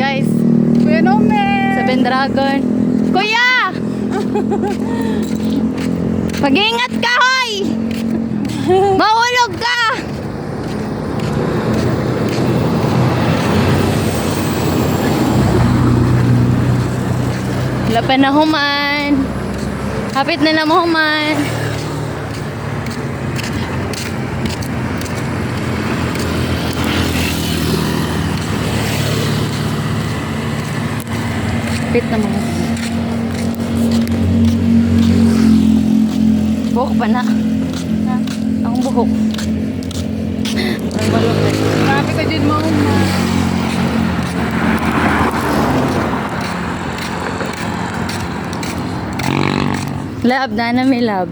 guys. Fenomen! Seven Dragon. Kuya! Mag-ingat ka, hoy! Mahulog ka! Lapan na human. Hapit na na mo human. Hapit na mo. Buhok pa na. Ha? Ang buhok. Ang malupit. Grabe ka dyan mo. Lab na na may lab.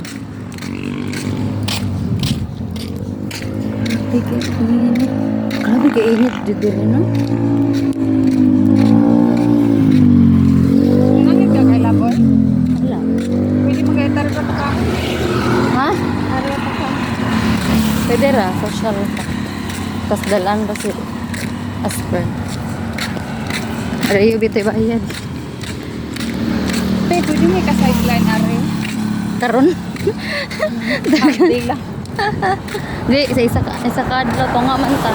Grabe ka init dito rin, no? Nangit ka kay Laboy? Wala. Pwede mo kaya taro ka pa. Ha? Taro ka pa. Pwede ra, social pa. Tapos dalaan ba si Asper? Arayo bito'y bayad. Te, pwede mo ka-sideline ari. Karon? Half day lang. Di, isa kadlaw to nga man ta.